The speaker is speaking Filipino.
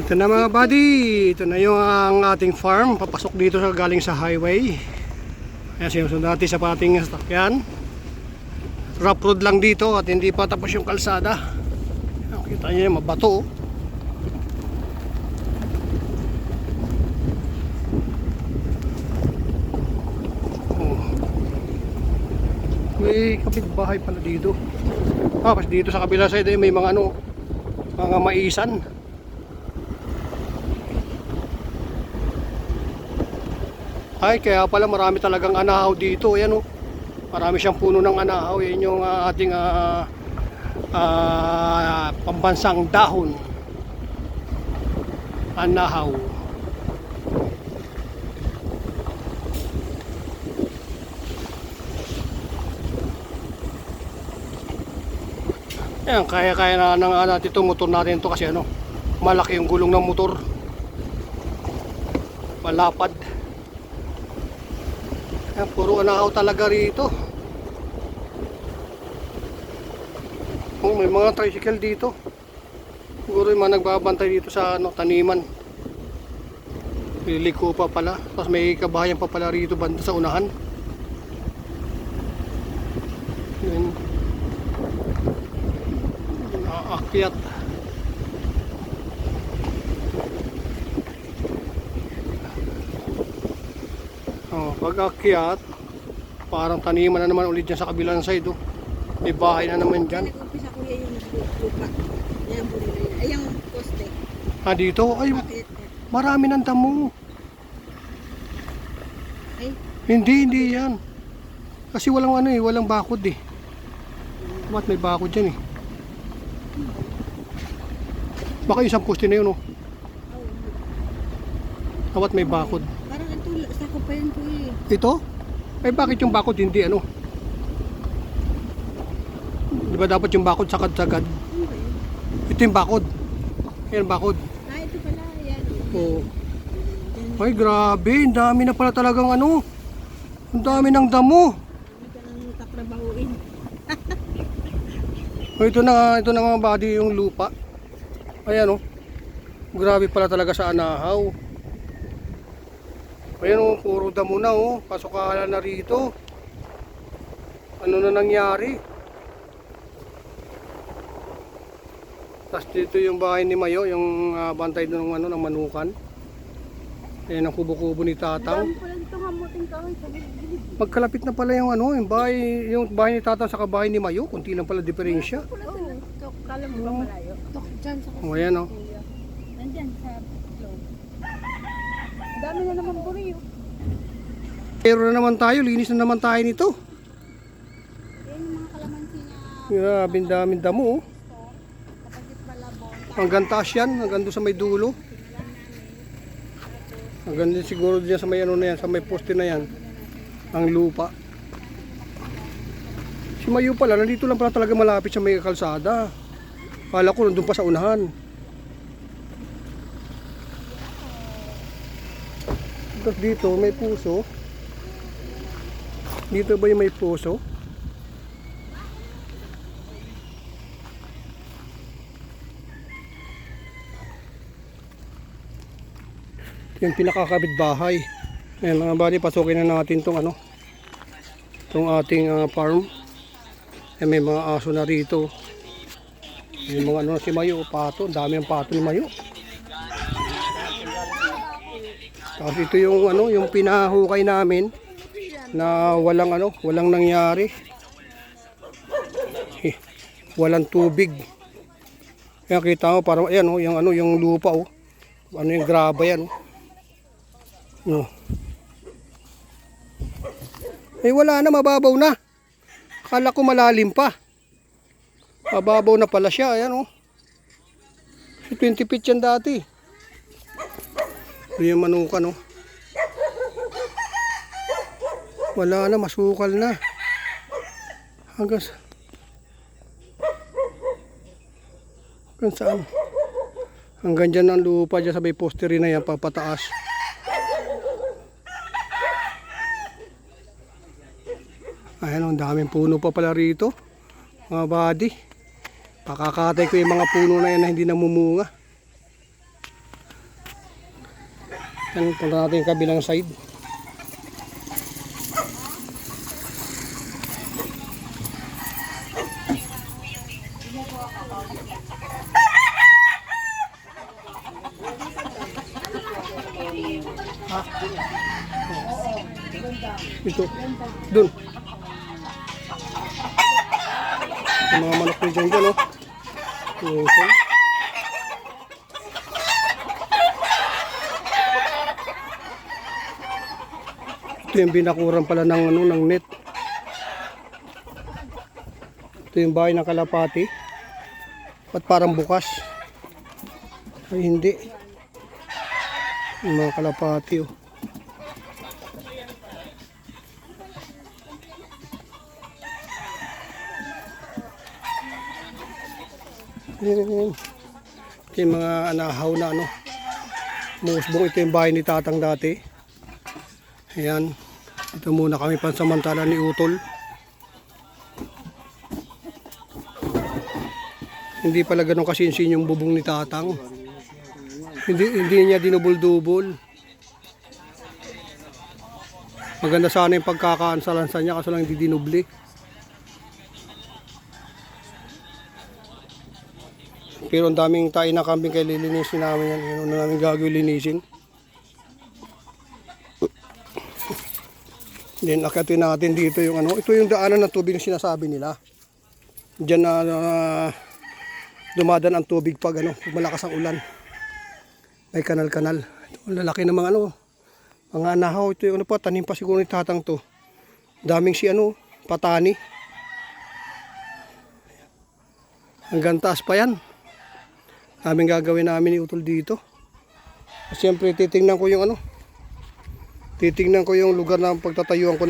Ito na mga buddy, ito na yung ang ating farm. Papasok dito sa galing sa highway. Ayan, sinusunod natin sa pating sasakyan. Rough road lang dito at hindi pa tapos yung kalsada. Ayan, kita nyo yung mabato. Oh. May kapitbahay pala dito. Kasi dito sa kabila side may mga mga maisan. Ay, kaya pala marami talagang anahaw dito. Ayan, oh. Marami siyang puno ng anahaw. Yan yung ating pambansang dahon. Anahaw. Ayan, kaya na natin itong motor natin ito kasi malaki yung gulong ng motor. Malapad. Ayan, puro anahaw talaga rito. Oh, may mga tricycle dito. Siguro yung mga nagbabantay dito sa taniman. Liliko pa pala. Tapos may kabahayan pa pala rito banda sa unahan. Ayan. Aakyat. Pag akyat, parang taniman na naman ulit dyan sa kabilang side. May bahay na naman dyan. Nag-umpisa kuya yung lupa. Yan po nila yun. Ay, yung poste. Dito? Ay, marami ng damo. Ay, Hindi yan. Kasi walang walang bakod eh. Ba't may bakod dyan eh? Baka isang poste na yun, oh. Ba't may bakod? parang ito, sako pa yan kuya. Ito? Ay bakit yung bakod hindi Di ba dapat yung bakod sagad-sagad? Ano ba yun? Ito yung bakod. Ayan bakod. Ito pala. Yan. Oo. Ay grabe, ang dami na pala talagang ang dami ng damo. Hindi ka nang tatrabahuin. Ito na mga buddy yung lupa. Ayan, grabe pala talaga sa anahaw. Ayan, puro damo na, pasokala na rito. Ano na nangyari? Tapos dito yung bahay ni Mayo, yung bantay ng ng manukan. Ayan ang kubo-kubo ni Tatang. Dami pala dito hamuting kahoy sa gilid. Magkalapit na pala yung yung bahay ni Tatang sa bahay ni Mayo, kunti lang pala diferensya. Oo. Kala mo ba malayo? Diyan sa Ayan, nandyan sa loob. Dami na naman buriyo. Pero na naman tayo, linis na naman tayo nito. Yan yung mga kalamansi na Grabe, daming damo, oh. kapagit malabon. Hanggang taas yan, hanggang doon sa may dulo. Hanggang din siguro dyan sa may na yan, sa may poste na yan. Ang lupa. Si Mayo pala, nandito lang pala talaga malapit sa may kalsada. Kala ko nandun pa sa unahan. Tapos dito may puso. Dito ba yung may puso? Yung pinakakabit bahay. Ayan mga buddy, pasukin na natin tong tong ating farm. Ayan, may mga aso na rito. Yung mga si Mayo, pato, dami ang pato ni Mayo. Tapos ito yung yung pinahukay namin na walang nangyari. Walang tubig. Kaya kita mo parang ayan yung lupa yung graba yan. Wala na, mababaw na. Akala ko malalim pa. Mababaw na pala siya, ayan 20 feet yan dati. Ito yung manukan Wala na, masukal na. Hanggang saan? Hanggang dyan ang lupa dyan sa may poste na yan, papataas. Ayan, ang daming puno pa pala rito. Mga buddy. Pakakatay ko yung mga puno na yan na hindi namumunga. Yan, punta natin yung kabilang side. Ito, dun. Yung mga manok nyo dyan, oh. Ito. Ito yung binakuran pala ng, ano, ng net. Ito yung bahay ng kalapati. Ba't parang bukas? Ay hindi. Yung mga kalapati, oh. Ayan. Ito yung mga anahaw na ano. Musbong, ito yung bahay ni Tatang dati. Ayan. Ito muna kami pansamantala ni Utol. Hindi pala ganun kasinsin yung bubong ni Tatang. Hindi niya dinubol-dubol. Maganda sana yung pagkakaansalansa niya kaso lang hindi dinubli. Pero ang daming tayo na kambing kaya lilinisin namin yan. Yun na namin gagawin linisin. Then akatin natin dito yung ano. Ito yung daanan ng tubig na sinasabi nila. Diyan na dumadaan ang tubig pag ano, pag malakas ang ulan. May kanal-kanal. Ito, lalaki ng mga ano. Mga anahaw. Ito yung ano pa. Tanim pa siguro ni Tatang to. Daming si ano. Patani. Hanggang taas pa yan. Aming gagawin namin ni Utol dito. Siyempre titingnan ko yung ano. Titingnan ko yung lugar na pagtatayuan ko na